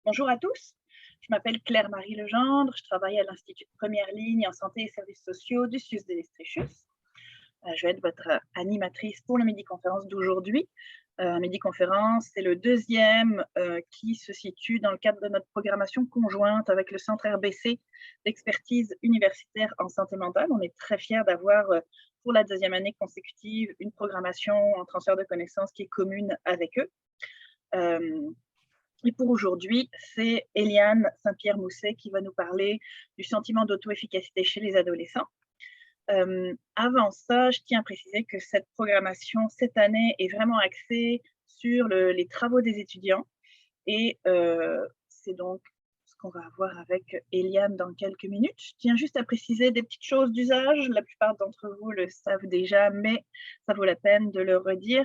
Bonjour à tous, je m'appelle Claire-Marie Legendre, je travaille à l'Institut de première ligne en santé et services sociaux du CIUS de l'Estréchus. Je vais être votre animatrice pour la midi-conférence d'aujourd'hui. Midi-conférence, c'est le deuxième qui se situe dans le cadre de notre programmation conjointe avec le Centre RBC d'expertise universitaire en santé mentale. On est très fiers d'avoir pour la deuxième année consécutive une programmation en transfert de connaissances qui est commune avec eux. Et pour aujourd'hui, c'est Eliane Saint-Pierre-Mousset qui va nous parler du sentiment d'auto-efficacité chez les adolescents. Avant ça, je tiens à préciser que cette programmation, cette année, est vraiment axée sur les travaux des étudiants. Et c'est donc ce qu'on va avoir avec Eliane dans quelques minutes. Je tiens juste à préciser des petites choses d'usage. La plupart d'entre vous le savent déjà, mais ça vaut la peine de le redire.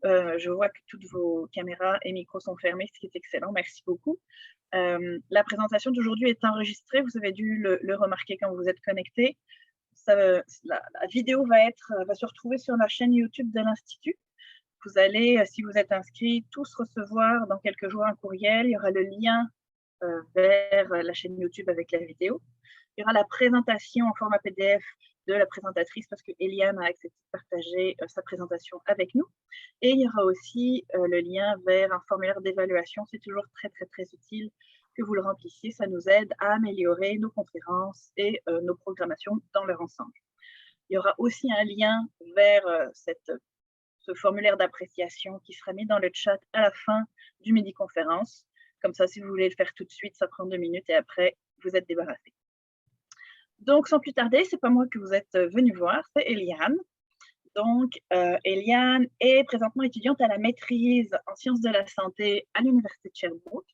Je vois que toutes vos caméras et micros sont fermés, ce qui est excellent. Merci beaucoup. La présentation d'aujourd'hui est enregistrée. Vous avez dû le remarquer quand vous êtes connectés. La vidéo va se retrouver sur la chaîne YouTube de l'Institut. Vous allez, si vous êtes inscrits, tous recevoir dans quelques jours un courriel. Il y aura le lien vers la chaîne YouTube avec la vidéo. Il y aura la présentation en format PDF de la présentatrice parce que Eliane a accepté de partager sa présentation avec nous. Et il y aura aussi le lien vers un formulaire d'évaluation. C'est toujours très, très, très utile que vous le remplissiez. Ça nous aide à améliorer nos conférences et nos programmations dans leur ensemble. Il y aura aussi un lien vers ce formulaire d'appréciation qui sera mis dans le chat à la fin du midi-conférence. Comme ça, si vous voulez le faire tout de suite, ça prend 2 minutes et après, vous êtes débarrassé. Donc, sans plus tarder, c'est pas moi que vous êtes venu voir, c'est Eliane. Donc, Eliane est présentement étudiante à la maîtrise en sciences de la santé à l'Université de Sherbrooke.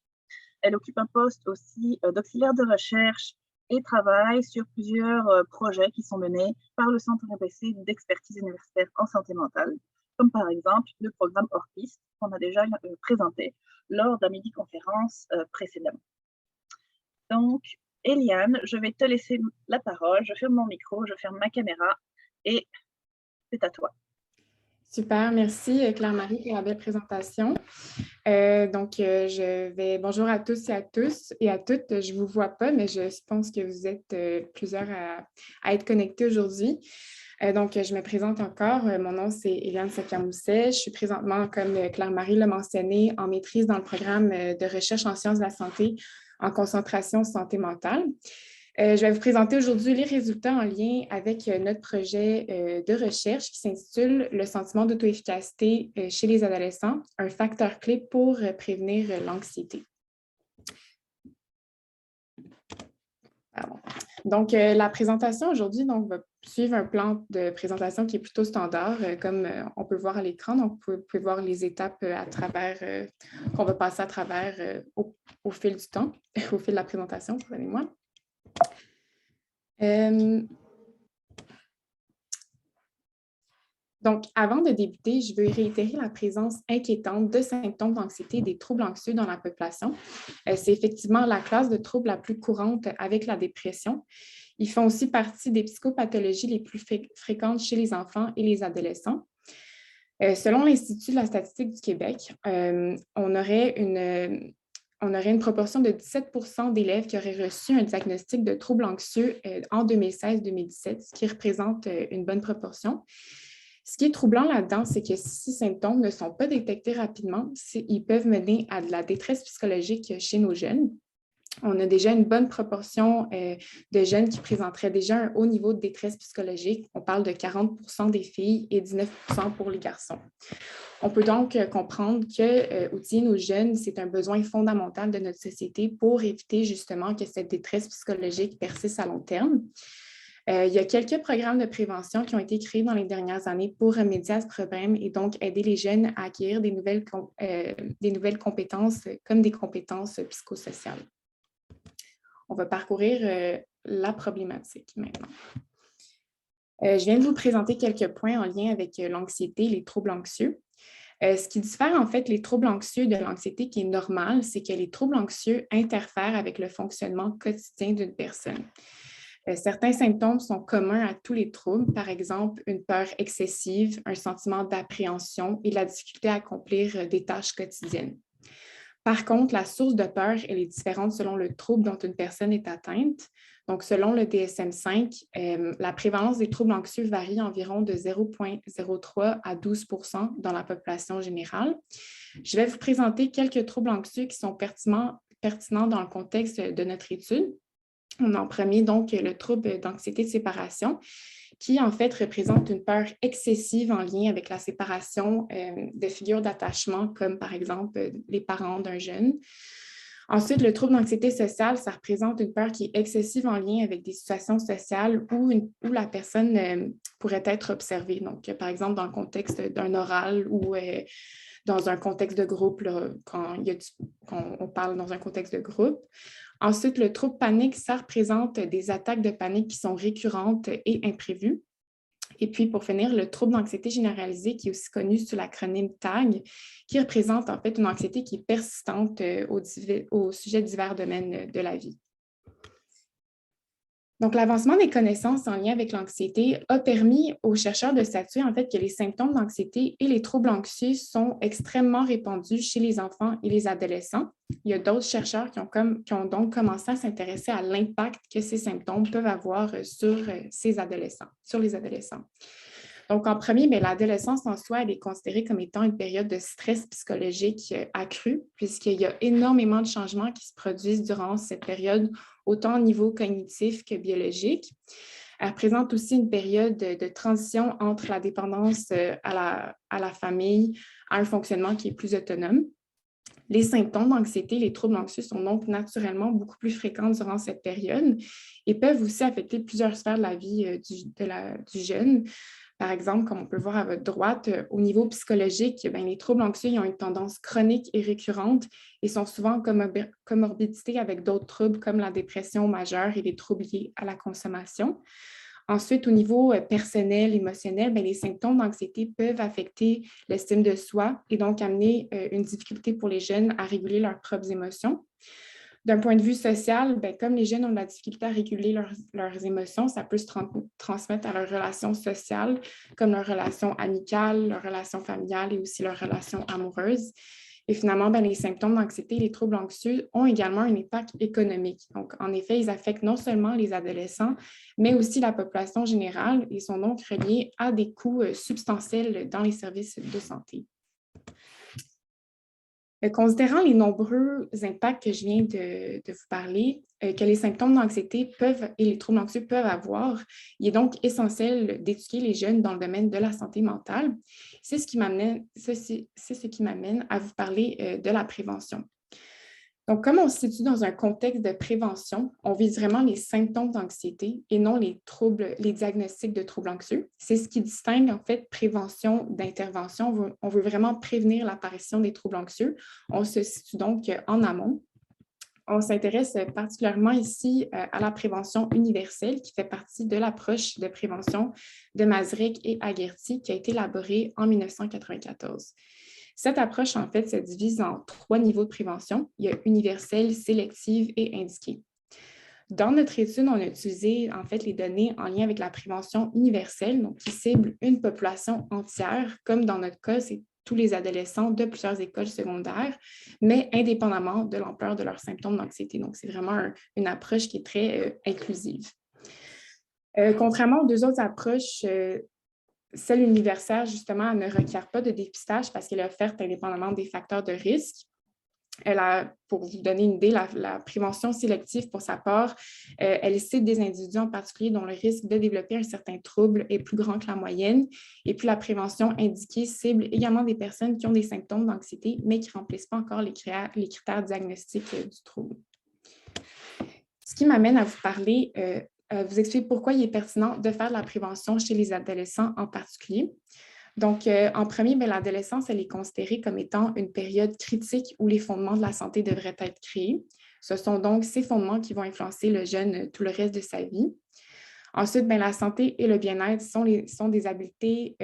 Elle occupe un poste aussi d'auxiliaire de recherche et travaille sur plusieurs projets qui sont menés par le Centre RBC d'expertise universitaire en santé mentale, comme par exemple le programme Orpiste qu'on a déjà présenté lors d'un midi-conférence précédemment. Donc, Eliane, je vais te laisser la parole. Je ferme mon micro, je ferme ma caméra et c'est à toi. Super, merci Claire-Marie pour la belle présentation. Bonjour à tous et à toutes. Je ne vous vois pas, mais je pense que vous êtes plusieurs à être connectés aujourd'hui. Je me présente encore. Mon nom, c'est Eliane Saint-Pierre-Mousset. Je suis présentement, comme Claire-Marie l'a mentionné, en maîtrise dans le programme de recherche en sciences de la santé en concentration santé mentale. Je vais vous présenter aujourd'hui les résultats en lien avec notre projet de recherche qui s'intitule « Le sentiment d'auto-efficacité chez les adolescents, un facteur clé pour prévenir l'anxiété ». Donc, la présentation aujourd'hui va suivre un plan de présentation qui est plutôt standard, comme on peut voir à l'écran. Donc, vous pouvez voir les étapes qu'on va passer à travers au fil du temps, au fil de la présentation, pardonnez-moi. Donc, avant de débuter, je veux réitérer la présence inquiétante de symptômes d'anxiété et des troubles anxieux dans la population. C'est effectivement la classe de troubles la plus courante avec la dépression. Ils font aussi partie des psychopathologies les plus fréquentes chez les enfants et les adolescents. Selon l'Institut de la statistique du Québec, on aurait une proportion de 17% d'élèves qui auraient reçu un diagnostic de troubles anxieux en 2016-2017, ce qui représente une bonne proportion. Ce qui est troublant là-dedans, c'est que si ces symptômes ne sont pas détectés rapidement, ils peuvent mener à de la détresse psychologique chez nos jeunes. On a déjà une bonne proportion de jeunes qui présenteraient déjà un haut niveau de détresse psychologique. On parle de 40% des filles et 19% pour les garçons. On peut donc comprendre qu'outiller nos jeunes, c'est un besoin fondamental de notre société pour éviter justement que cette détresse psychologique persiste à long terme. Il y a quelques programmes de prévention qui ont été créés dans les dernières années pour remédier à ce problème et donc aider les jeunes à acquérir des nouvelles compétences comme des compétences psychosociales. On va parcourir la problématique maintenant. Je viens de vous présenter quelques points en lien avec l'anxiété et les troubles anxieux. Ce qui diffère en fait les troubles anxieux de l'anxiété qui est normale, c'est que les troubles anxieux interfèrent avec le fonctionnement quotidien d'une personne. Certains symptômes sont communs à tous les troubles, par exemple une peur excessive, un sentiment d'appréhension et la difficulté à accomplir des tâches quotidiennes. Par contre, la source de peur, elle est différente selon le trouble dont une personne est atteinte. Donc, selon le DSM-5, la prévalence des troubles anxieux varie environ de 0,03 à 12% dans la population générale. Je vais vous présenter quelques troubles anxieux qui sont pertinents dans le contexte de notre étude. On a en premier donc le trouble d'anxiété de séparation, qui en fait représente une peur excessive en lien avec la séparation de figures d'attachement, comme par exemple les parents d'un jeune. Ensuite, le trouble d'anxiété sociale, ça représente une peur qui est excessive en lien avec des situations sociales où la personne pourrait être observée. Donc, par exemple, dans le contexte d'un oral ou dans un contexte de groupe, là, quand on parle dans un contexte de groupe. Ensuite, le trouble panique, ça représente des attaques de panique qui sont récurrentes et imprévues. Et puis, pour finir, le trouble d'anxiété généralisée, qui est aussi connu sous l'acronyme TAG, qui représente en fait une anxiété qui est persistante au sujet de divers domaines de la vie. Donc, l'avancement des connaissances en lien avec l'anxiété a permis aux chercheurs de statuer en fait que les symptômes d'anxiété et les troubles anxieux sont extrêmement répandus chez les enfants et les adolescents. Il y a d'autres chercheurs qui ont donc commencé à s'intéresser à l'impact que ces symptômes peuvent avoir sur les adolescents. Donc, en premier, l'adolescence en soi, elle est considérée comme étant une période de stress psychologique accru, puisqu'il y a énormément de changements qui se produisent durant cette période, autant au niveau cognitif que biologique. Elle représente aussi une période de transition entre la dépendance à la famille, à un fonctionnement qui est plus autonome. Les symptômes d'anxiété, les troubles anxieux sont donc naturellement beaucoup plus fréquents durant cette période et peuvent aussi affecter plusieurs sphères de la vie du jeune. Par exemple, comme on peut le voir à votre droite, au niveau psychologique, les troubles anxieux ont une tendance chronique et récurrente et sont souvent en comorbidité avec d'autres troubles comme la dépression majeure et les troubles liés à la consommation. Ensuite, au niveau personnel, émotionnel, les symptômes d'anxiété peuvent affecter l'estime de soi et donc amener une difficulté pour les jeunes à réguler leurs propres émotions. D'un point de vue social, comme les jeunes ont de la difficulté à réguler leurs émotions, ça peut se transmettre à leurs relations sociales, comme leurs relations amicales, leurs relations familiales et aussi leurs relations amoureuses. Et finalement, les symptômes d'anxiété et les troubles anxieux ont également un impact économique. Donc, en effet, ils affectent non seulement les adolescents, mais aussi la population générale et sont donc reliés à des coûts substantiels dans les services de santé. Considérant les nombreux impacts que je viens de vous parler, que les symptômes d'anxiété et les troubles anxieux peuvent avoir, il est donc essentiel d'éduquer les jeunes dans le domaine de la santé mentale. C'est ce qui m'amène à vous parler de la prévention. Donc, comme on se situe dans un contexte de prévention, on vise vraiment les symptômes d'anxiété et non les diagnostics de troubles anxieux. C'est ce qui distingue en fait prévention d'intervention. On veut vraiment prévenir l'apparition des troubles anxieux. On se situe donc en amont. On s'intéresse particulièrement ici à la prévention universelle qui fait partie de l'approche de prévention de Masaryk et Agherty qui a été élaborée en 1994. Cette approche, en fait, se divise en 3 niveaux de prévention. Il y a universelle, sélective et indiquée. Dans notre étude, on a utilisé, en fait, les données en lien avec la prévention universelle, donc qui cible une population entière, comme dans notre cas, c'est tous les adolescents de plusieurs écoles secondaires, mais indépendamment de l'ampleur de leurs symptômes d'anxiété. Donc, c'est vraiment une approche qui est très inclusive. Contrairement aux 2 autres approches, celle universelle, justement, elle ne requiert pas de dépistage parce qu'elle est offerte indépendamment des facteurs de risque. Pour vous donner une idée, la prévention sélective, pour sa part, elle cible des individus en particulier dont le risque de développer un certain trouble est plus grand que la moyenne. Et puis, la prévention indiquée cible également des personnes qui ont des symptômes d'anxiété, mais qui ne remplissent pas encore les critères diagnostiques du trouble. Ce qui m'amène à vous parler vous expliquer pourquoi il est pertinent de faire de la prévention chez les adolescents en particulier. Donc, en premier, l'adolescence, elle est considérée comme étant une période critique où les fondements de la santé devraient être créés. Ce sont donc ces fondements qui vont influencer le jeune tout le reste de sa vie. Ensuite, la santé et le bien-être sont des habiletés,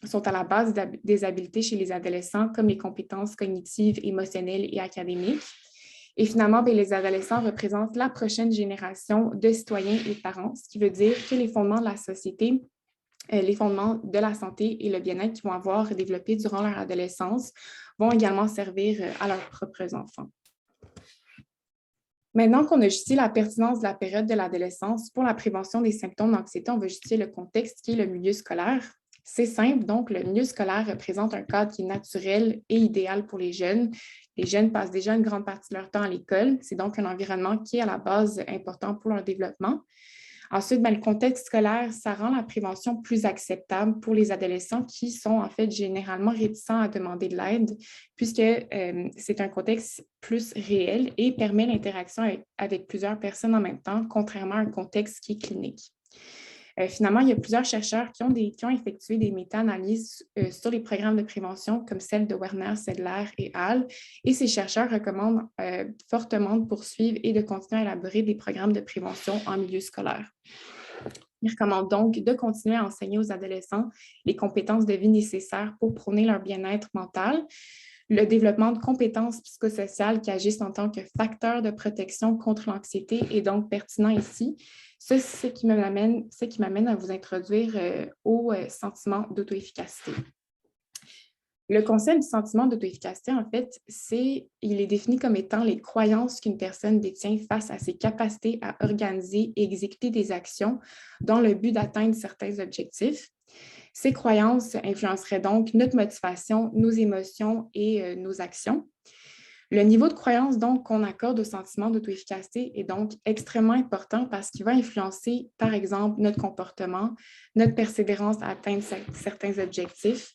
sont à la base des habiletés chez les adolescents, comme les compétences cognitives, émotionnelles et académiques. Et finalement, les adolescents représentent la prochaine génération de citoyens et parents, ce qui veut dire que les fondements de la société les fondements de la santé et le bien-être qu'ils vont avoir développés durant leur adolescence vont également servir à leurs propres enfants. Maintenant qu'on a justifié la pertinence de la période de l'adolescence pour la prévention des symptômes d'anxiété, on va justifier le contexte qui est le milieu scolaire. C'est simple, donc le milieu scolaire représente un cadre qui est naturel et idéal pour les jeunes. Les jeunes passent déjà une grande partie de leur temps à l'école. C'est donc un environnement qui est à la base important pour leur développement. Ensuite, le contexte scolaire, ça rend la prévention plus acceptable pour les adolescents qui sont en fait généralement réticents à demander de l'aide, puisque c'est un contexte plus réel et permet l'interaction avec plusieurs personnes en même temps, contrairement à un contexte qui est clinique. Finalement, il y a plusieurs chercheurs qui ont effectué des méta-analyses sur les programmes de prévention comme celle de Werner, Sedler et Hall. Et ces chercheurs recommandent fortement de poursuivre et de continuer à élaborer des programmes de prévention en milieu scolaire. Ils recommandent donc de continuer à enseigner aux adolescents les compétences de vie nécessaires pour prôner leur bien-être mental, le développement de compétences psychosociales qui agissent en tant que facteur de protection contre l'anxiété est donc pertinent ici. Ça, c'est ce qui m'amène à vous introduire au sentiment d'auto-efficacité. Le concept du sentiment d'auto-efficacité, en fait, il est défini comme étant les croyances qu'une personne détient face à ses capacités à organiser et exécuter des actions dans le but d'atteindre certains objectifs. Ces croyances influenceraient donc notre motivation, nos émotions et nos actions. Le niveau de croyance donc qu'on accorde au sentiment d'auto-efficacité est donc extrêmement important parce qu'il va influencer, par exemple, notre comportement, notre persévérance à atteindre certains objectifs,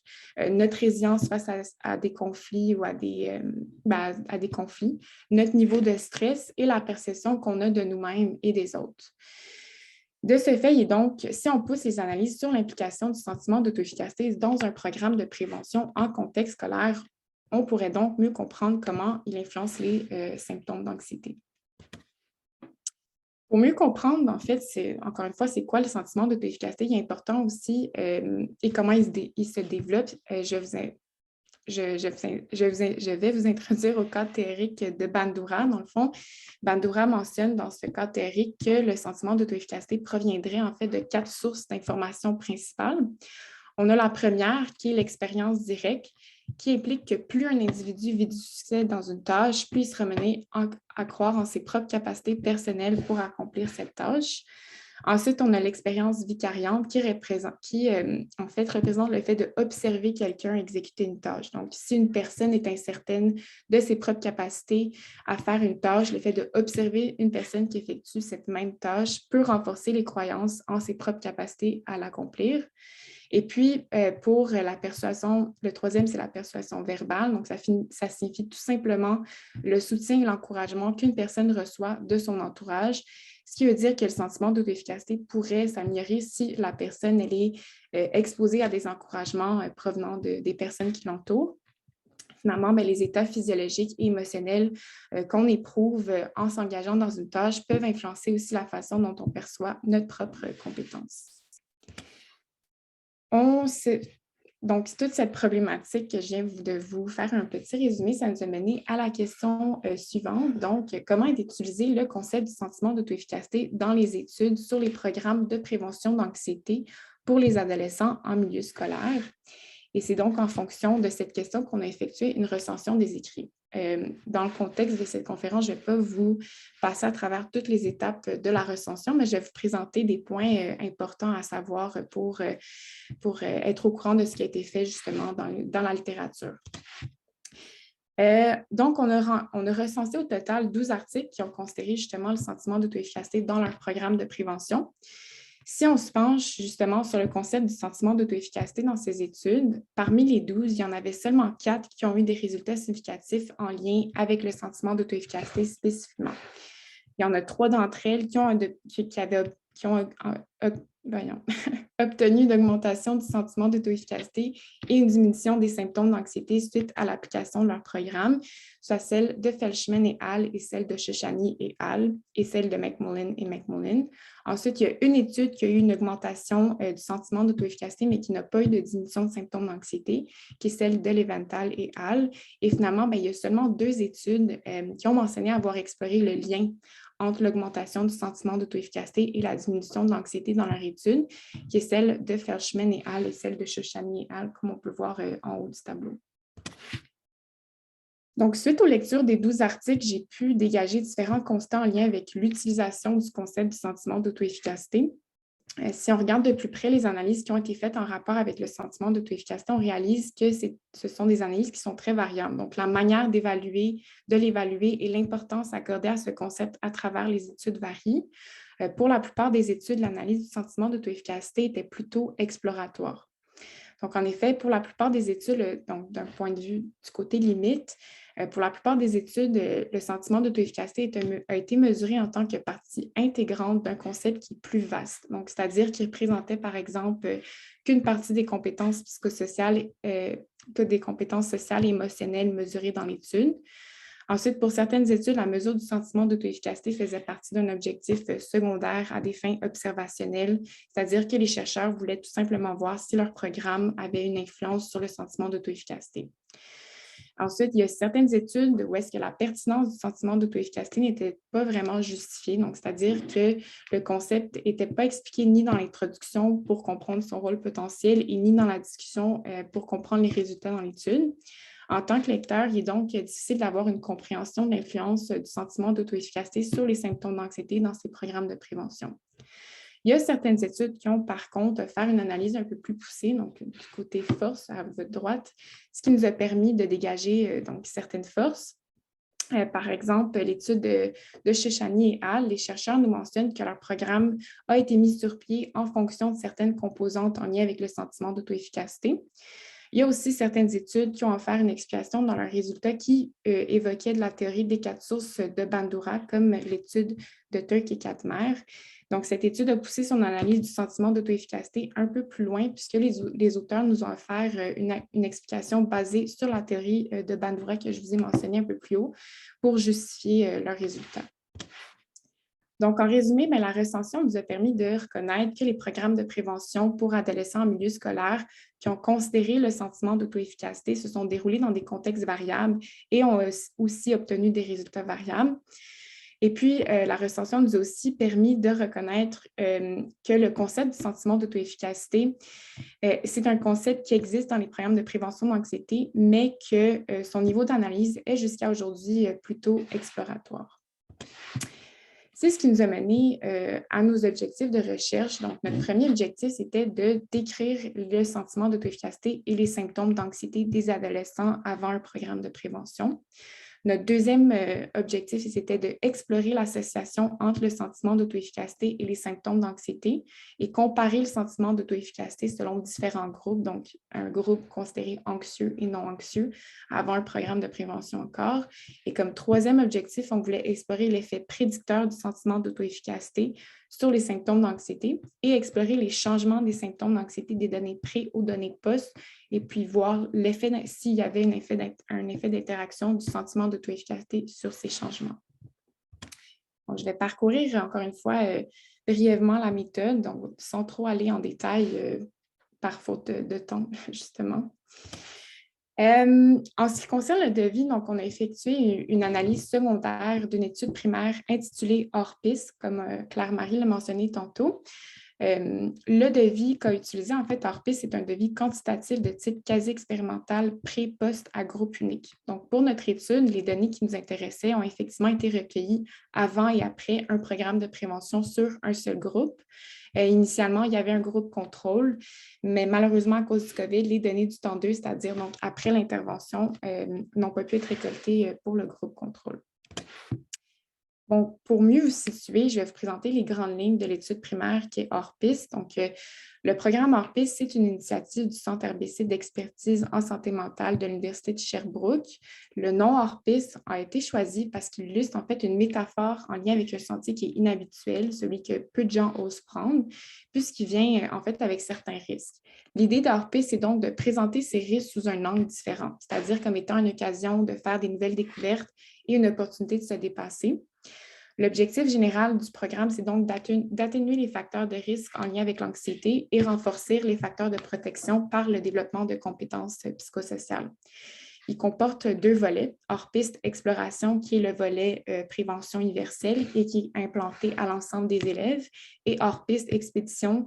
notre résilience face à des conflits ou à des conflits, notre niveau de stress et la perception qu'on a de nous-mêmes et des autres. De ce fait, et donc, si on pousse les analyses sur l'implication du sentiment d'auto-efficacité dans un programme de prévention en contexte scolaire, on pourrait donc mieux comprendre comment il influence les symptômes d'anxiété. Pour mieux comprendre, en fait, encore une fois, c'est quoi le sentiment d'auto-efficacité, il est important aussi et comment il se développe. Je vais vous introduire au cadre théorique de Bandura. Dans le fond, Bandura mentionne dans ce cadre théorique que le sentiment d'auto-efficacité proviendrait en fait de 4 sources d'informations principales. On a la première qui est l'expérience directe, qui implique que plus un individu vit du succès dans une tâche, plus il sera mené à croire en ses propres capacités personnelles pour accomplir cette tâche. Ensuite, on a l'expérience vicariante qui représente le fait d'observer quelqu'un exécuter une tâche. Donc, si une personne est incertaine de ses propres capacités à faire une tâche, le fait d'observer une personne qui effectue cette même tâche peut renforcer les croyances en ses propres capacités à l'accomplir. Et puis, pour la persuasion, le troisième, c'est la persuasion verbale. Donc, ça signifie tout simplement le soutien et l'encouragement qu'une personne reçoit de son entourage, ce qui veut dire que le sentiment d'auto-efficacité pourrait s'améliorer si la personne elle est exposée à des encouragements provenant des personnes qui l'entourent. Finalement, les états physiologiques et émotionnels qu'on éprouve en s'engageant dans une tâche peuvent influencer aussi la façon dont on perçoit notre propre compétence. Donc, toute cette problématique que je viens de vous faire un petit résumé, ça nous a mené à la question suivante. Donc, comment est utilisé le concept du sentiment d'auto-efficacité dans les études sur les programmes de prévention d'anxiété pour les adolescents en milieu scolaire? Et c'est donc en fonction de cette question qu'on a effectué une recension des écrits. Dans le contexte de cette conférence, je ne vais pas vous passer à travers toutes les étapes de la recension, mais je vais vous présenter des points importants à savoir pour être au courant de ce qui a été fait justement dans la littérature. Donc, on a recensé au total 12 articles qui ont considéré justement le sentiment d'auto-efficacité dans leur programme de prévention. Si on se penche justement sur le concept du sentiment d'auto-efficacité dans ces études, parmi les 12, il y en avait seulement 4 qui ont eu des résultats significatifs en lien avec le sentiment d'auto-efficacité spécifiquement. Il y en a 3 d'entre elles qui ont obtenu une augmentation du sentiment d'auto-efficacité et une diminution des symptômes d'anxiété suite à l'application de leur programme, soit celle de Felshman et Hall et celle de Shoshani et Hall et celle de McMullen et McMullen. Ensuite, il y a une étude qui a eu une augmentation du sentiment d'auto-efficacité, mais qui n'a pas eu de diminution de symptômes d'anxiété, qui est celle de Leventhal et Hall. Et finalement, il y a seulement 2 études qui ont mentionné avoir exploré le lien entre l'augmentation du sentiment d'auto-efficacité et la diminution de l'anxiété dans leur étude, qui est celle de Felshman et al. Et celle de Shoshani et al., comme on peut voir en haut du tableau. Donc, suite aux lectures des 12 articles, j'ai pu dégager différents constats en lien avec l'utilisation du concept du sentiment d'auto-efficacité. Si on regarde de plus près les analyses qui ont été faites en rapport avec le sentiment d'auto-efficacité, on réalise que ce sont des analyses qui sont très variables. Donc, la manière de l'évaluer et l'importance accordée à ce concept à travers les études varient. Pour la plupart des études, l'analyse du sentiment d'auto-efficacité était plutôt exploratoire. Donc, en effet, pour la plupart des études, donc d'un point de vue du côté limite, pour la plupart des études, le sentiment d'auto-efficacité a été mesuré en tant que partie intégrante d'un concept qui est plus vaste. Donc, c'est-à-dire qui représentait, par exemple, qu'une partie des compétences psychosociales, que des compétences sociales et émotionnelles mesurées dans l'étude. Ensuite, pour certaines études, la mesure du sentiment d'auto-efficacité faisait partie d'un objectif secondaire à des fins observationnelles, c'est-à-dire que les chercheurs voulaient tout simplement voir si leur programme avait une influence sur le sentiment d'auto-efficacité. Ensuite, il y a certaines études où est-ce que la pertinence du sentiment d'auto-efficacité n'était pas vraiment justifiée, donc c'est-à-dire que le concept n'était pas expliqué ni dans l'introduction pour comprendre son rôle potentiel et ni dans la discussion pour comprendre les résultats dans l'étude. En tant que lecteur, il est donc difficile d'avoir une compréhension de l'influence du sentiment d'auto-efficacité sur les symptômes d'anxiété dans ces programmes de prévention. Il y a certaines études qui ont, par contre, faire une analyse un peu plus poussée, donc du côté force à votre droite, ce qui nous a permis de dégager donc certaines forces. Par exemple, l'étude de Shoshani et al., les chercheurs nous mentionnent que leur programme a été mis sur pied en fonction de certaines composantes en lien avec le sentiment d'auto-efficacité. Il y a aussi certaines études qui ont offert une explication dans leurs résultats qui évoquaient de la théorie des 4 sources de Bandura, comme l'étude de Turk et Katmer. Donc, cette étude a poussé son analyse du sentiment d'auto-efficacité un peu plus loin, puisque les auteurs nous ont offert une explication basée sur la théorie de Bandura que je vous ai mentionnée un peu plus haut pour justifier leurs résultats. Donc, en résumé, la recension nous a permis de reconnaître que les programmes de prévention pour adolescents en milieu scolaire qui ont considéré le sentiment d'auto-efficacité se sont déroulés dans des contextes variables et ont aussi obtenu des résultats variables. Et puis, la recension nous a aussi permis de reconnaître que le concept du sentiment d'auto-efficacité, c'est un concept qui existe dans les programmes de prévention d'anxiété, mais que son niveau d'analyse est jusqu'à aujourd'hui plutôt exploratoire. C'est ce qui nous a mené à nos objectifs de recherche. Donc, notre premier objectif, c'était de décrire le sentiment d'auto-efficacité et les symptômes d'anxiété des adolescents avant un programme de prévention. Notre deuxième objectif, c'était d'explorer l'association entre le sentiment d'auto-efficacité et les symptômes d'anxiété et comparer le sentiment d'auto-efficacité selon différents groupes, donc un groupe considéré anxieux et non anxieux avant un programme de prévention encore. Et comme troisième objectif, on voulait explorer l'effet prédicteur du sentiment d'auto-efficacité sur les symptômes d'anxiété et explorer les changements des symptômes d'anxiété des données pré aux données post et puis voir l'effet s'il y avait un effet d'interaction du sentiment d'auto-efficacité sur ces changements. Donc, je vais parcourir encore une fois brièvement la méthode, donc sans trop aller en détail par faute de temps, justement. En ce qui concerne le devis, donc, on a effectué une analyse secondaire d'une étude primaire intitulée Hors-piste, comme Claire-Marie l'a mentionné tantôt. Le devis qu'a utilisé, en fait, Hors-piste, c'est un devis quantitatif de type quasi-expérimental pré-post à groupe unique. Donc, pour notre étude, les données qui nous intéressaient ont effectivement été recueillies avant et après un programme de prévention sur un seul groupe. Initialement, il y avait un groupe contrôle, mais malheureusement, à cause du COVID, les données du temps 2, c'est-à-dire donc après l'intervention, n'ont pas pu être récoltées pour le groupe contrôle. Bon, pour mieux vous situer, je vais vous présenter les grandes lignes de l'étude primaire qui est Hors-piste. Donc, le programme Hors-piste, c'est une initiative du Centre RBC d'expertise en santé mentale de l'Université de Sherbrooke. Le nom Hors-piste a été choisi parce qu'il illustre en fait une métaphore en lien avec un sentier qui est inhabituel, celui que peu de gens osent prendre, puisqu'il vient en fait avec certains risques. L'idée d'Hors-piste, c'est donc de présenter ces risques sous un angle différent, c'est-à-dire comme étant une occasion de faire des nouvelles découvertes et une opportunité de se dépasser. L'objectif général du programme, c'est donc d'atténuer les facteurs de risque en lien avec l'anxiété et renforcer les facteurs de protection par le développement de compétences psychosociales. Il comporte 2 volets, hors-piste exploration, qui est le volet prévention universelle et qui est implanté à l'ensemble des élèves, et hors-piste expédition,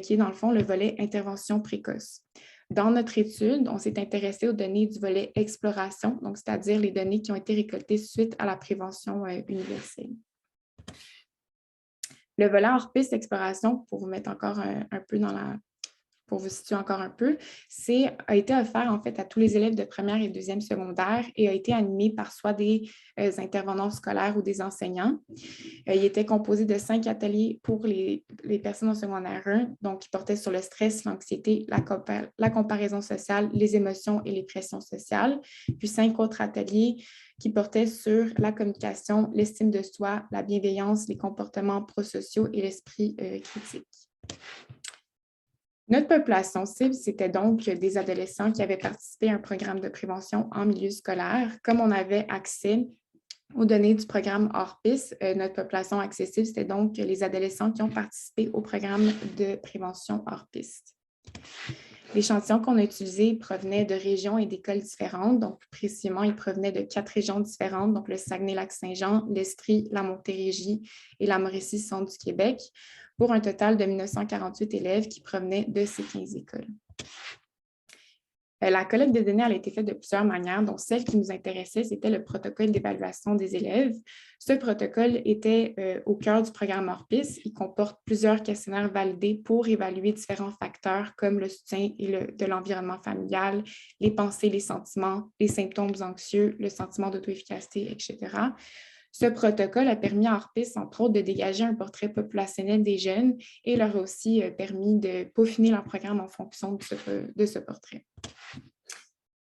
qui est dans le fond le volet intervention précoce. Dans notre étude, on s'est intéressé aux données du volet exploration, donc c'est-à-dire les données qui ont été récoltées suite à la prévention universelle. Le volet hors-piste exploration, pour vous mettre encore un peu dans la... pour vous situer encore un peu, a été offert en fait à tous les élèves de première et deuxième secondaire et a été animé par soit des intervenants scolaires ou des enseignants. Il était composé de 5 ateliers pour les personnes en secondaire 1, donc qui portaient sur le stress, l'anxiété, la comparaison sociale, les émotions et les pressions sociales, puis 5 autres ateliers qui portaient sur la communication, l'estime de soi, la bienveillance, les comportements prosociaux et l'esprit critique. Notre population cible, c'était donc des adolescents qui avaient participé à un programme de prévention en milieu scolaire. Comme on avait accès aux données du programme hors-piste, notre population accessible, c'était donc les adolescents qui ont participé au programme de prévention hors-piste. L'échantillon qu'on a utilisé provenait de régions et d'écoles différentes. Donc, plus précisément, il provenait de 4 régions différentes, donc le Saguenay-Lac-Saint-Jean, l'Estrie, la Montérégie et la Mauricie-Centre du Québec, pour un total de 1948 élèves qui provenaient de ces 15 écoles. La collecte de données a été faite de plusieurs manières, dont celle qui nous intéressait, c'était le protocole d'évaluation des élèves. Ce protocole était au cœur du programme hors-piste. Il comporte plusieurs questionnaires validés pour évaluer différents facteurs comme le soutien de l'environnement familial, les pensées, les sentiments, les symptômes anxieux, le sentiment d'auto-efficacité, etc. Ce protocole a permis à hors-piste, entre autres, de dégager un portrait populationnel des jeunes et leur a aussi permis de peaufiner leur programme en fonction de ce portrait.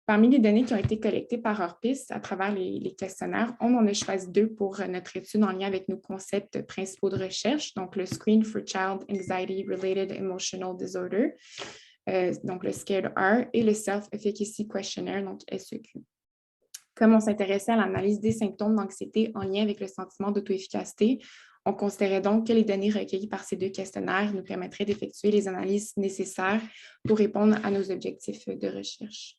Parmi les données qui ont été collectées par hors-piste à travers les questionnaires, on en a choisi 2 pour notre étude en lien avec nos concepts principaux de recherche, donc le Screen for Child Anxiety Related Emotional Disorder, donc le SCARED-R, et le Self-Efficacy Questionnaire, donc SEQ. Comme on s'intéressait à l'analyse des symptômes d'anxiété en lien avec le sentiment d'auto-efficacité, on considérait donc que les données recueillies par ces 2 questionnaires nous permettraient d'effectuer les analyses nécessaires pour répondre à nos objectifs de recherche.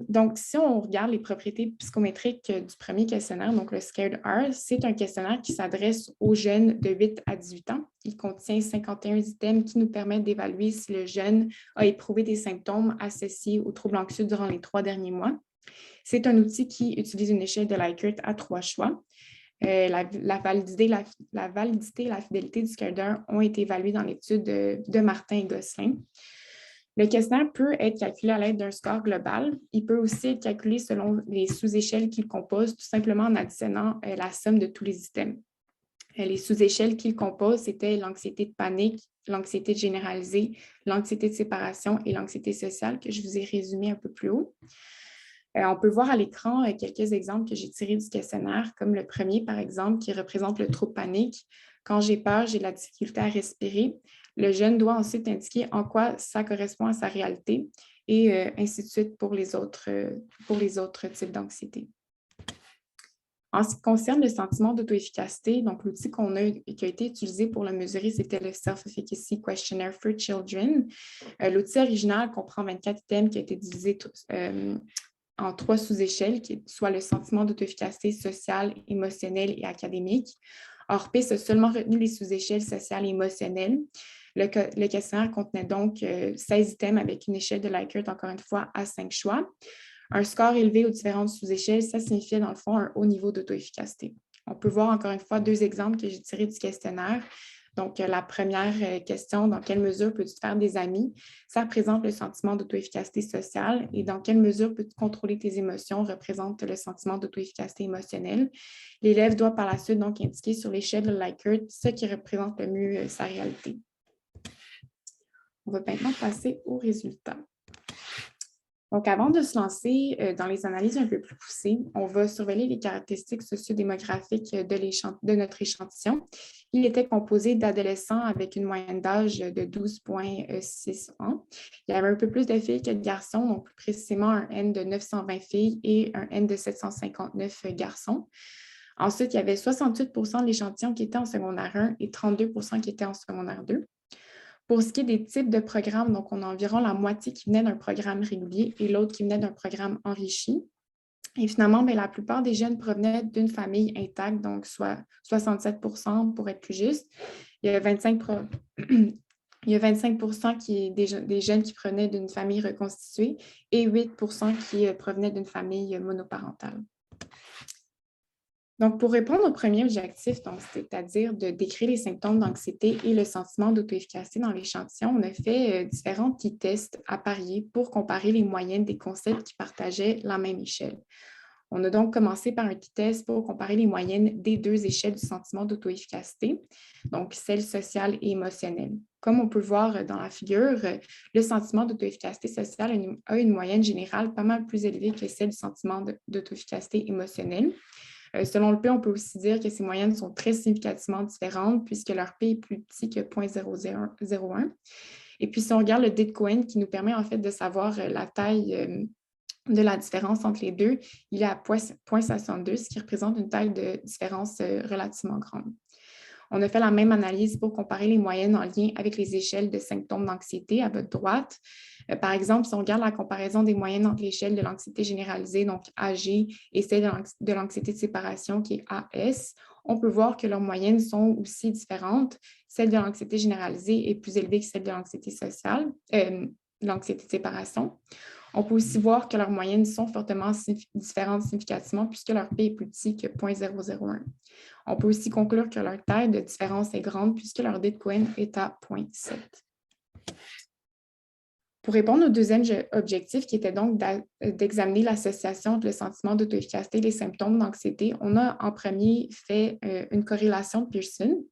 Donc, si on regarde les propriétés psychométriques du premier questionnaire, donc le SCARED-R, c'est un questionnaire qui s'adresse aux jeunes de 8 à 18 ans. Il contient 51 items qui nous permettent d'évaluer si le jeune a éprouvé des symptômes associés aux troubles anxieux durant les 3 derniers mois. C'est un outil qui utilise une échelle de Likert à 3 choix. La validité et la fidélité du SCARED-R ont été évaluées dans l'étude de Martin et Gosselin. Le questionnaire peut être calculé à l'aide d'un score global. Il peut aussi être calculé selon les sous-échelles qu'il compose, tout simplement en additionnant la somme de tous les items. Les sous-échelles qu'il compose, c'était l'anxiété de panique, l'anxiété généralisée, l'anxiété de séparation et l'anxiété sociale que je vous ai résumé un peu plus haut. On peut voir à l'écran quelques exemples que j'ai tirés du questionnaire, comme le premier, par exemple, qui représente le trouble panique. Quand j'ai peur, j'ai de la difficulté à respirer. Le jeune doit ensuite indiquer en quoi ça correspond à sa réalité et ainsi de suite pour les autres types d'anxiété. En ce qui concerne le sentiment d'auto-efficacité, donc l'outil qui a été utilisé pour le mesurer, c'était le Self-Efficacy Questionnaire for Children. L'outil original comprend 24 items qui ont été divisés en 3 sous-échelles, soit le sentiment d'auto-efficacité sociale, émotionnelle et académique. hors-piste a seulement retenu les sous-échelles sociales et émotionnelles. Le questionnaire contenait donc 16 items avec une échelle de Likert, encore une fois, à 5 choix. Un score élevé aux différentes sous-échelles, ça signifiait dans le fond un haut niveau d'auto-efficacité. On peut voir encore une fois 2 exemples que j'ai tirés du questionnaire. Donc, la première question, dans quelle mesure peux-tu te faire des amis? Ça représente le sentiment d'auto-efficacité sociale. Et dans quelle mesure peux-tu contrôler tes émotions? Représente le sentiment d'auto-efficacité émotionnelle. L'élève doit par la suite donc indiquer sur l'échelle de Likert ce qui représente le mieux sa réalité. On va maintenant passer aux résultats. Donc, avant de se lancer dans les analyses un peu plus poussées, on va surveiller les caractéristiques sociodémographiques de notre échantillon. Il était composé d'adolescents avec une moyenne d'âge de 12,6 ans. Il y avait un peu plus de filles que de garçons, donc plus précisément un N de 920 filles et un N de 759 garçons. Ensuite, il y avait 68 % de l'échantillon qui était en secondaire 1 et 32 % qui étaient en secondaire 2. Pour ce qui est des types de programmes, donc on a environ la moitié qui venait d'un programme régulier et l'autre qui venait d'un programme enrichi. Et finalement, bien, la plupart des jeunes provenaient d'une famille intacte, donc soit 67% pour être plus juste. Il y a 25, il y a 25% qui est des jeunes qui provenaient d'une famille reconstituée et 8% qui provenaient d'une famille monoparentale. Donc, pour répondre au premier objectif, c'est-à-dire de décrire les symptômes d'anxiété et le sentiment d'auto-efficacité dans l'échantillon, on a fait différents petits tests à parier pour comparer les moyennes des concepts qui partageaient la même échelle. On a donc commencé par un petit test pour comparer les moyennes des deux échelles du sentiment d'auto-efficacité, donc celle sociale et émotionnelle. Comme on peut le voir dans la figure, le sentiment d'auto-efficacité sociale a une moyenne générale pas mal plus élevée que celle du sentiment d'auto-efficacité émotionnelle. Selon le P, on peut aussi dire que ces moyennes sont très significativement différentes puisque leur P est plus petit que 0,001. Et puis, si on regarde le D de Cohen qui nous permet en fait de savoir la taille de la différence entre les deux, il est à 0,62, ce qui représente une taille de différence relativement grande. On a fait la même analyse pour comparer les moyennes en lien avec les échelles de symptômes d'anxiété à votre droite. Par exemple, si on regarde la comparaison des moyennes entre l'échelle de l'anxiété généralisée, donc AG, et celle de l'anxiété de séparation, qui est AS, on peut voir que leurs moyennes sont aussi différentes. Celle de l'anxiété généralisée est plus élevée que celle de l'anxiété sociale, l'anxiété de séparation. On peut aussi voir que leurs moyennes sont fortement différentes significativement puisque leur P est plus petit que 0,001. On peut aussi conclure que leur taille de différence est grande puisque leur D de Cohen est à 0,7. Pour répondre au deuxième objectif, qui était donc d'examiner l'association entre le sentiment d'auto-efficacité et les symptômes d'anxiété, on a en premier fait une corrélation de Pearson.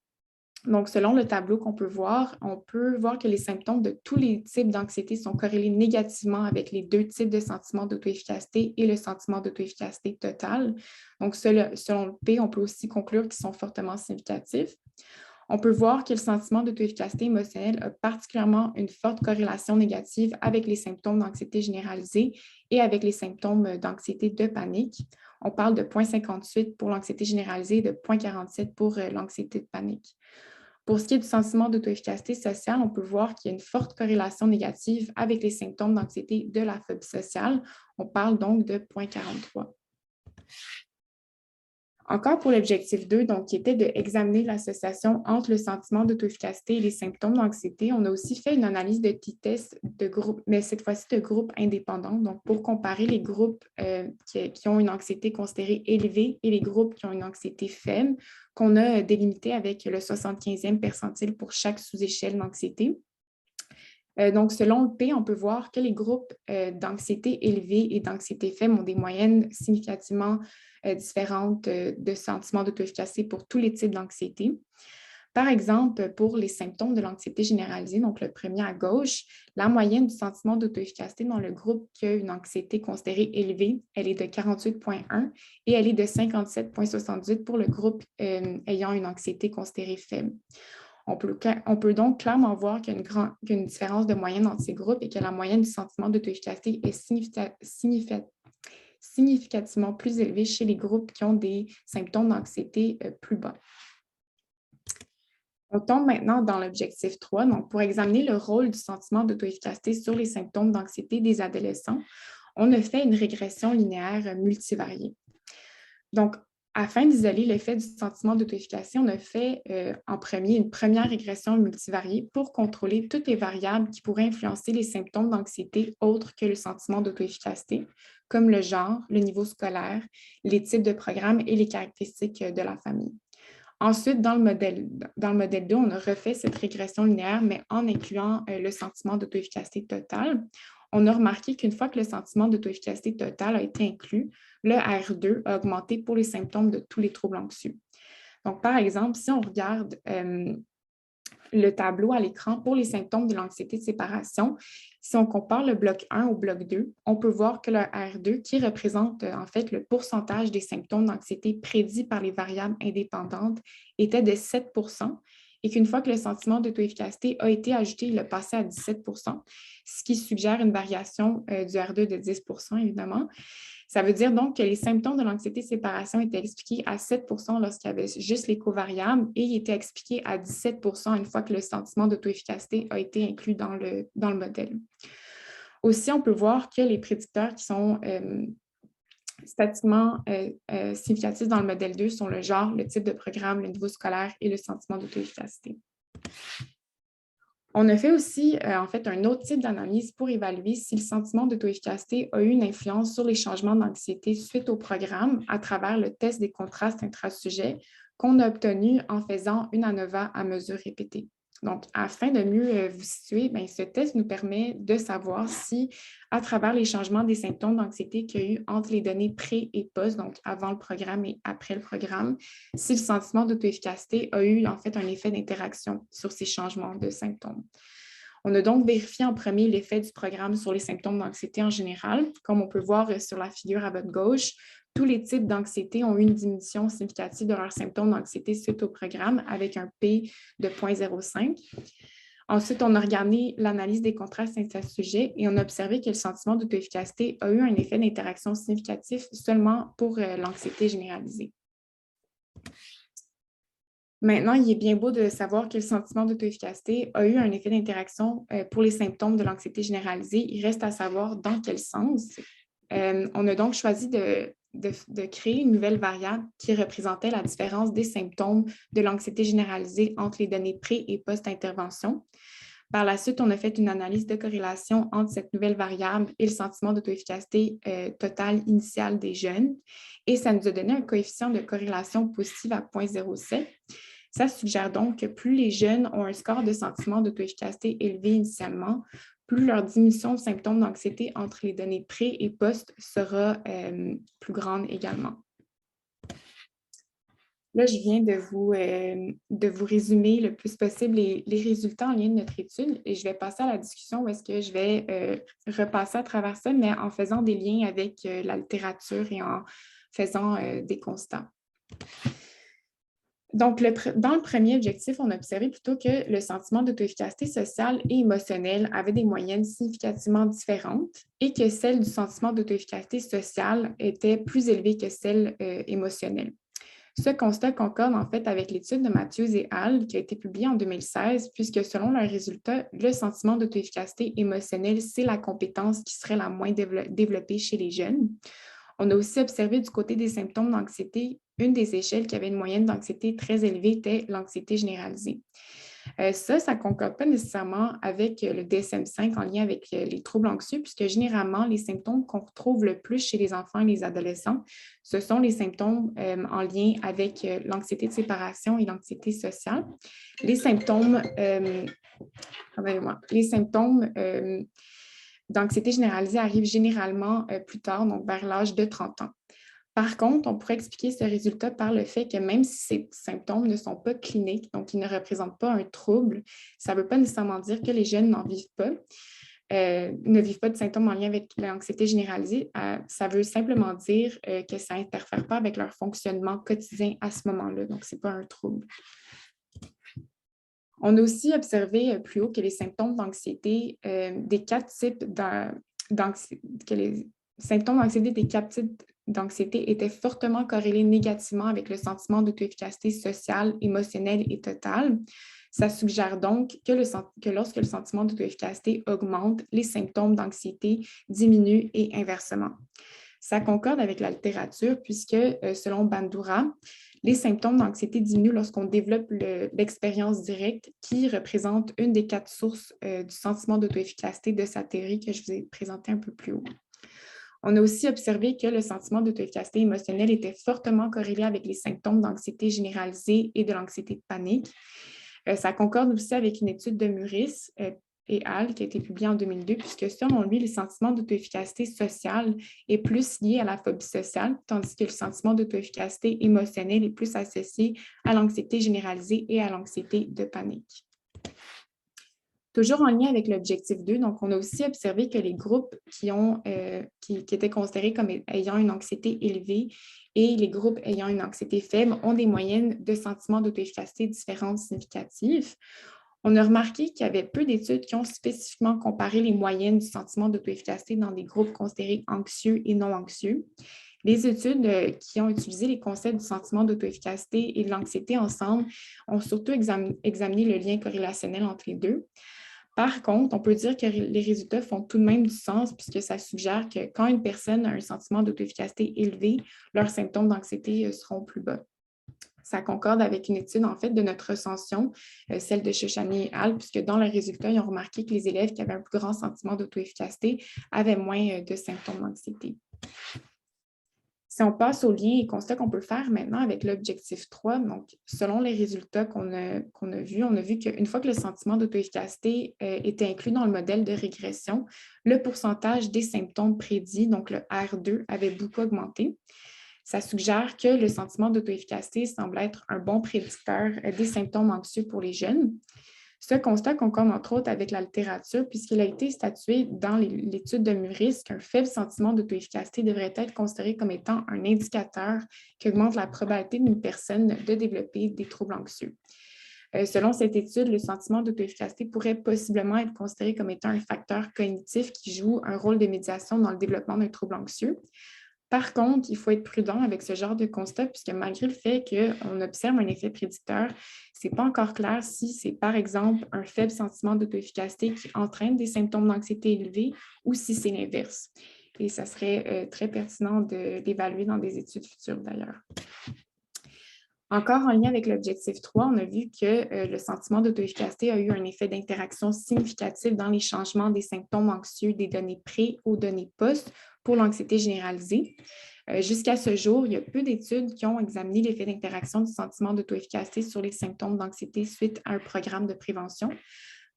Donc, selon le tableau qu'on peut voir, on peut voir que les symptômes de tous les types d'anxiété sont corrélés négativement avec les deux types de sentiments d'auto-efficacité et le sentiment d'auto-efficacité totale. Donc, selon le P, on peut aussi conclure qu'ils sont fortement significatifs. On peut voir que le sentiment d'auto-efficacité émotionnelle a particulièrement une forte corrélation négative avec les symptômes d'anxiété généralisée et avec les symptômes d'anxiété de panique. On parle de 0,58 pour l'anxiété généralisée et de 0,47 pour l'anxiété de panique. Pour ce qui est du sentiment d'auto-efficacité sociale, on peut voir qu'il y a une forte corrélation négative avec les symptômes d'anxiété de la phobie sociale. On parle donc de 0,43. Encore pour l'objectif 2, donc, qui était d'examiner l'association entre le sentiment d'auto-efficacité et les symptômes d'anxiété, on a aussi fait une analyse de petits tests de groupes, mais cette fois-ci de groupes indépendants, donc pour comparer les groupes qui ont une anxiété considérée élevée et les groupes qui ont une anxiété faible, qu'on a délimité avec le 75e percentile pour chaque sous-échelle d'anxiété. Donc, selon le P, on peut voir que les groupes d'anxiété élevée et d'anxiété faible ont des moyennes significativement différentes de sentiments d'auto-efficacité pour tous les types d'anxiété. Par exemple, pour les symptômes de l'anxiété généralisée, donc le premier à gauche, la moyenne du sentiment d'auto-efficacité dans le groupe qui a une anxiété considérée élevée, elle est de 48,1 et elle est de 57,78 pour le groupe ayant une anxiété considérée faible. On peut donc clairement voir qu'il y a une différence de moyenne entre ces groupes et que la moyenne du sentiment d'auto-efficacité est significativement plus élevée chez les groupes qui ont des symptômes d'anxiété plus bas. On tombe maintenant dans l'objectif 3, donc pour examiner le rôle du sentiment d'auto-efficacité sur les symptômes d'anxiété des adolescents, on a fait une régression linéaire multivariée. Donc, afin d'isoler l'effet du sentiment d'auto-efficacité, on a fait en premier une première régression multivariée pour contrôler toutes les variables qui pourraient influencer les symptômes d'anxiété autres que le sentiment d'auto-efficacité, comme le genre, le niveau scolaire, les types de programmes et les caractéristiques de la famille. Ensuite, dans le modèle 2, on a refait cette régression linéaire, mais en incluant le sentiment d'auto-efficacité totale. On a remarqué qu'une fois que le sentiment d'auto-efficacité totale a été inclus, le R2 a augmenté pour les symptômes de tous les troubles anxieux. Donc, par exemple, si on regarde le tableau à l'écran pour les symptômes de l'anxiété de séparation, si on compare le bloc 1 au bloc 2, on peut voir que le R2, qui représente en fait le pourcentage des symptômes d'anxiété prédits par les variables indépendantes, était de 7 %, et qu'une fois que le sentiment d'auto-efficacité a été ajouté, il a passé à 17 ce qui suggère une variation du R2 de 10 évidemment. Ça veut dire donc que les symptômes de l'anxiété de séparation étaient expliqués à 7 lorsqu'il y avait juste les covariables et ils étaient expliqués à 17 une fois que le sentiment d'auto-efficacité a été inclus dans le modèle. Aussi, on peut voir que les prédicteurs qui sont statistiquement significatifs dans le modèle 2 sont le genre, le type de programme, le niveau scolaire et le sentiment d'auto-efficacité. On a fait aussi, en fait, un autre type d'analyse pour évaluer si le sentiment d'auto-efficacité a eu une influence sur les changements d'anxiété suite au programme à travers le test des contrastes intrasujets qu'on a obtenu en faisant une ANOVA à mesure répétée. Donc, afin de mieux vous situer, ce test nous permet de savoir si, à travers les changements des symptômes d'anxiété qu'il y a eu entre les données pré et post, donc avant le programme et après le programme, si le sentiment d'auto-efficacité a eu en fait un effet d'interaction sur ces changements de symptômes. On a donc vérifié en premier l'effet du programme sur les symptômes d'anxiété en général. Comme on peut voir sur la figure à votre gauche, tous les types d'anxiété ont eu une diminution significative de leurs symptômes d'anxiété suite au programme avec un P de 0,05. Ensuite, on a regardé l'analyse des contrastes intrasujets et on a observé que le sentiment d'auto-efficacité a eu un effet d'interaction significatif seulement pour l'anxiété généralisée. Maintenant, il est bien beau de savoir que le sentiment d'auto-efficacité a eu un effet d'interaction pour les symptômes de l'anxiété généralisée. Il reste à savoir dans quel sens. On a donc choisi de créer une nouvelle variable qui représentait la différence des symptômes de l'anxiété généralisée entre les données pré- et post-intervention. Par la suite, on a fait une analyse de corrélation entre cette nouvelle variable et le sentiment d'auto-efficacité total initial des jeunes. Et ça nous a donné un coefficient de corrélation positive à 0,07. Ça suggère donc que plus les jeunes ont un score de sentiment d'auto-efficacité élevé initialement, plus leur diminution de symptômes d'anxiété entre les données pré- et post sera plus grande également. Là, je viens de vous résumer le plus possible les résultats en lien de notre étude et je vais passer à la discussion où est-ce que je vais repasser à travers ça, mais en faisant des liens avec la littérature et en faisant des constats. Donc, dans le premier objectif, on a observé plutôt que le sentiment d'auto-efficacité sociale et émotionnelle avait des moyennes significativement différentes et que celle du sentiment d'auto-efficacité sociale était plus élevée que celle émotionnelle. Ce constat concorde en fait avec l'étude de Matthews et Hall qui a été publiée en 2016, puisque selon leurs résultats, le sentiment d'auto-efficacité émotionnelle, c'est la compétence qui serait la moins développée chez les jeunes. On a aussi observé du côté des symptômes d'anxiété, une des échelles qui avait une moyenne d'anxiété très élevée était l'anxiété généralisée. Ça ne concorde pas nécessairement avec le DSM-5 en lien avec les troubles anxieux, puisque généralement, les symptômes qu'on retrouve le plus chez les enfants et les adolescents, ce sont les symptômes en lien avec l'anxiété de séparation et l'anxiété sociale. Les symptômes d'anxiété généralisée arrivent généralement plus tard, donc vers l'âge de 30 ans. Par contre, on pourrait expliquer ce résultat par le fait que même si ces symptômes ne sont pas cliniques, donc ils ne représentent pas un trouble, ça ne veut pas nécessairement dire que les jeunes n'en vivent pas, ne vivent pas de symptômes en lien avec l'anxiété généralisée. Ça veut simplement dire que ça n'interfère pas avec leur fonctionnement quotidien à ce moment-là, donc ce n'est pas un trouble. On a aussi observé plus haut que les symptômes d'anxiété des 4 types d'anxiété étaient fortement corrélés négativement avec le sentiment d'auto-efficacité sociale, émotionnelle et totale. Ça suggère donc que lorsque le sentiment d'auto-efficacité augmente, les symptômes d'anxiété diminuent et inversement. Ça concorde avec la littérature puisque, selon Bandura, les symptômes d'anxiété diminuent lorsqu'on développe l'expérience directe qui représente une des 4 sources du sentiment d'auto-efficacité de sa théorie que je vous ai présentée un peu plus haut. On a aussi observé que le sentiment d'auto-efficacité émotionnelle était fortement corrélé avec les symptômes d'anxiété généralisée et de l'anxiété de panique. Ça concorde aussi avec une étude de Muris et Hall qui a été publiée en 2002, puisque selon lui, le sentiment d'auto-efficacité sociale est plus lié à la phobie sociale, tandis que le sentiment d'auto-efficacité émotionnelle est plus associé à l'anxiété généralisée et à l'anxiété de panique. Toujours en lien avec l'objectif 2, donc on a aussi observé que les groupes qui étaient considérés comme ayant une anxiété élevée et les groupes ayant une anxiété faible ont des moyennes de sentiments d'auto-efficacité différentes significatives. On a remarqué qu'il y avait peu d'études qui ont spécifiquement comparé les moyennes du sentiment d'auto-efficacité dans des groupes considérés anxieux et non anxieux. Les études qui ont utilisé les concepts du sentiment d'auto-efficacité et de l'anxiété ensemble ont surtout examiné le lien corrélationnel entre les deux. Par contre, on peut dire que les résultats font tout de même du sens puisque ça suggère que quand une personne a un sentiment d'auto-efficacité élevé, leurs symptômes d'anxiété seront plus bas. Ça concorde avec une étude, en fait, de notre recension, celle de Shoshani et al., puisque dans les résultats, ils ont remarqué que les élèves qui avaient un plus grand sentiment d'auto-efficacité avaient moins de symptômes d'anxiété. Si on passe aux liens et constats qu'on peut faire maintenant avec l'objectif 3, donc selon les résultats qu'on a vus, on a vu qu'une fois que le sentiment d'auto-efficacité était inclus dans le modèle de régression, le pourcentage des symptômes prédits, donc le R2, avait beaucoup augmenté. Ça suggère que le sentiment d'auto-efficacité semble être un bon prédicteur des symptômes anxieux pour les jeunes. Ce constat concorde entre autres avec la littérature puisqu'il a été statué dans l'étude de Muris qu'un faible sentiment d'auto-efficacité devrait être considéré comme étant un indicateur qui augmente la probabilité d'une personne de développer des troubles anxieux. Selon cette étude, le sentiment d'auto-efficacité pourrait possiblement être considéré comme étant un facteur cognitif qui joue un rôle de médiation dans le développement d'un trouble anxieux. Par contre, il faut être prudent avec ce genre de constat puisque malgré le fait qu'on observe un effet prédicteur, ce n'est pas encore clair si c'est par exemple un faible sentiment d'auto-efficacité qui entraîne des symptômes d'anxiété élevés ou si c'est l'inverse. Et ça serait très pertinent d'évaluer dans des études futures d'ailleurs. Encore en lien avec l'objectif 3, on a vu que le sentiment d'auto-efficacité a eu un effet d'interaction significatif dans les changements des symptômes anxieux des données pré aux données post pour l'anxiété généralisée. Jusqu'à ce jour, il y a peu d'études qui ont examiné l'effet d'interaction du sentiment d'auto-efficacité sur les symptômes d'anxiété suite à un programme de prévention.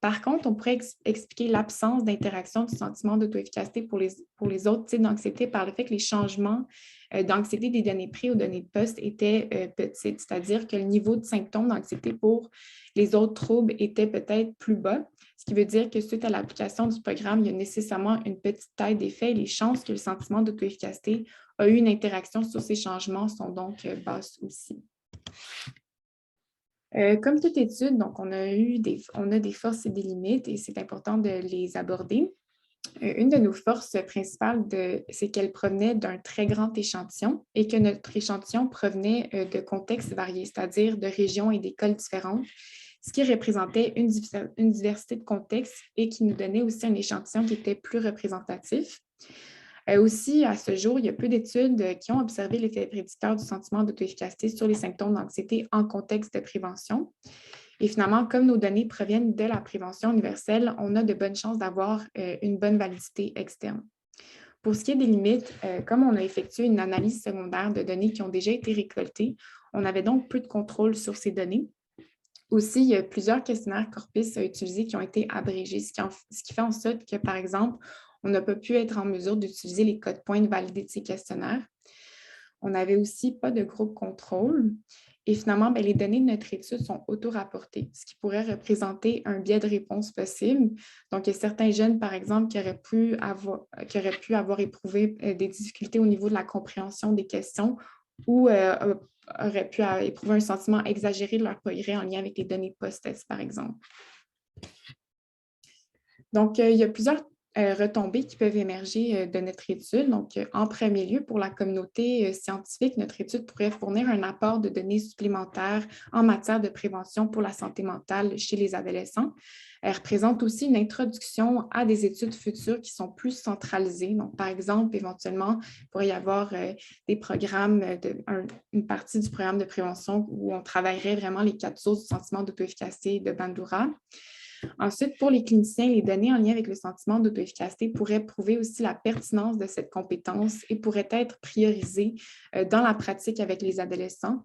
Par contre, on pourrait expliquer l'absence d'interaction du sentiment d'auto-efficacité pour les autres types d'anxiété par le fait que les changements d'anxiété des données pré aux données post étaient petites, c'est-à-dire que le niveau de symptômes d'anxiété pour les autres troubles était peut-être plus bas, ce qui veut dire que suite à l'application du programme, il y a nécessairement une petite taille d'effet et les chances que le sentiment d'auto-efficacité a eu une interaction sur ces changements sont donc basses aussi. Comme toute étude, donc on a des forces et des limites et c'est important de les aborder. Une de nos forces principales, c'est qu'elle provenait d'un très grand échantillon et que notre échantillon provenait de contextes variés, c'est-à-dire de régions et d'écoles différentes, ce qui représentait une diversité de contextes et qui nous donnait aussi un échantillon qui était plus représentatif. Aussi, à ce jour, il y a peu d'études qui ont observé l'effet prédicteur du sentiment d'auto-efficacité sur les symptômes d'anxiété en contexte de prévention. Et finalement, comme nos données proviennent de la prévention universelle, on a de bonnes chances d'avoir une bonne validité externe. Pour ce qui est des limites, comme on a effectué une analyse secondaire de données qui ont déjà été récoltées, on avait donc peu de contrôle sur ces données. Aussi, il y a plusieurs questionnaires corpus utilisés qui ont été abrégés, ce qui fait en sorte que, par exemple, on n'a pas pu être en mesure d'utiliser les codes points validés de ces questionnaires. On n'avait aussi pas de groupe contrôle. Et finalement, les données de notre étude sont auto-rapportées, ce qui pourrait représenter un biais de réponse possible. Donc, il y a certains jeunes, par exemple, qui auraient pu avoir éprouvé des difficultés au niveau de la compréhension des questions ou auraient pu éprouver un sentiment exagéré de leur progrès en lien avec les données post-test, par exemple. Donc, il y a plusieurs retombées qui peuvent émerger de notre étude. Donc, en premier lieu, pour la communauté scientifique, notre étude pourrait fournir un apport de données supplémentaires en matière de prévention pour la santé mentale chez les adolescents. Elle représente aussi une introduction à des études futures qui sont plus centralisées. Donc, par exemple, éventuellement, il pourrait y avoir des programmes, une partie du programme de prévention où on travaillerait vraiment les 4 sources du sentiment d'auto-efficacité de Bandura. Ensuite, pour les cliniciens, les données en lien avec le sentiment d'auto-efficacité pourraient prouver aussi la pertinence de cette compétence et pourraient être priorisées dans la pratique avec les adolescents.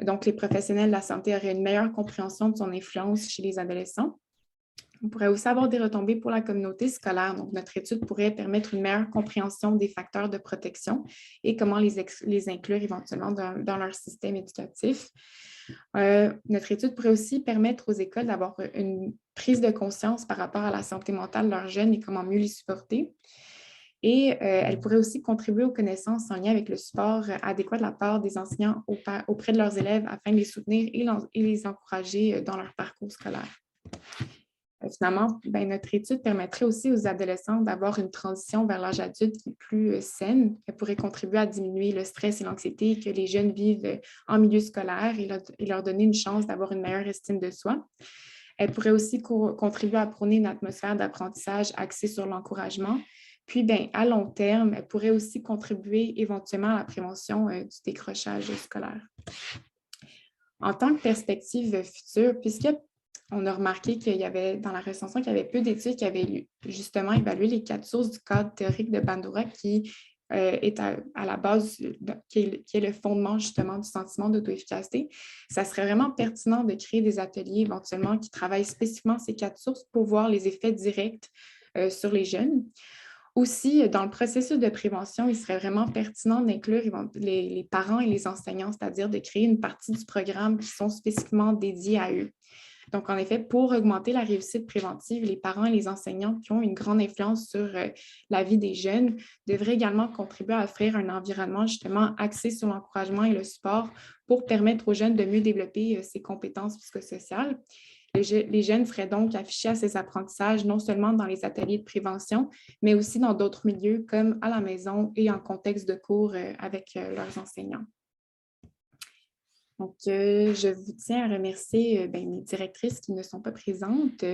Donc, les professionnels de la santé auraient une meilleure compréhension de son influence chez les adolescents. On pourrait aussi avoir des retombées pour la communauté scolaire. Donc, notre étude pourrait permettre une meilleure compréhension des facteurs de protection et comment les inclure éventuellement dans leur système éducatif. Notre étude pourrait aussi permettre aux écoles d'avoir une prise de conscience par rapport à la santé mentale de leurs jeunes et comment mieux les supporter. Et elle pourrait aussi contribuer aux connaissances en lien avec le support adéquat de la part des enseignants auprès de leurs élèves afin de les soutenir et les encourager dans leur parcours scolaire. Finalement, notre étude permettrait aussi aux adolescents d'avoir une transition vers l'âge adulte qui est plus saine. Elle pourrait contribuer à diminuer le stress et l'anxiété que les jeunes vivent en milieu scolaire et leur donner une chance d'avoir une meilleure estime de soi. Elle pourrait aussi contribuer à prôner une atmosphère d'apprentissage axée sur l'encouragement. Puis, à long terme, elle pourrait aussi contribuer éventuellement à la prévention du décrochage scolaire. En tant que perspective future, puisqu'on a remarqué qu'il y avait, dans la recension, qu'il y avait peu d'études qui avaient justement évalué les 4 sources du cadre théorique de Bandura qui est à la base, qui est le fondement justement du sentiment d'auto-efficacité, ça serait vraiment pertinent de créer des ateliers éventuellement qui travaillent spécifiquement ces 4 sources pour voir les effets directs sur les jeunes. Aussi, dans le processus de prévention, il serait vraiment pertinent d'inclure les parents et les enseignants, c'est-à-dire de créer une partie du programme qui sont spécifiquement dédiés à eux. Donc, en effet, pour augmenter la réussite préventive, les parents et les enseignants qui ont une grande influence sur la vie des jeunes devraient également contribuer à offrir un environnement justement axé sur l'encouragement et le support pour permettre aux jeunes de mieux développer ses compétences psychosociales. Les jeunes seraient donc affichés à ces apprentissages non seulement dans les ateliers de prévention, mais aussi dans d'autres milieux comme à la maison et en contexte de cours avec leurs enseignants. Donc, je vous tiens à remercier mes directrices qui ne sont pas présentes,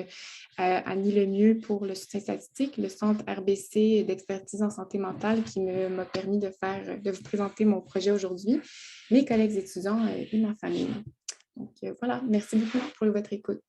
Annie Lemieux pour le soutien statistique, le Centre RBC d'expertise en santé mentale qui m'a permis de vous présenter mon projet aujourd'hui, mes collègues étudiants et ma famille. Donc, voilà, merci beaucoup pour votre écoute.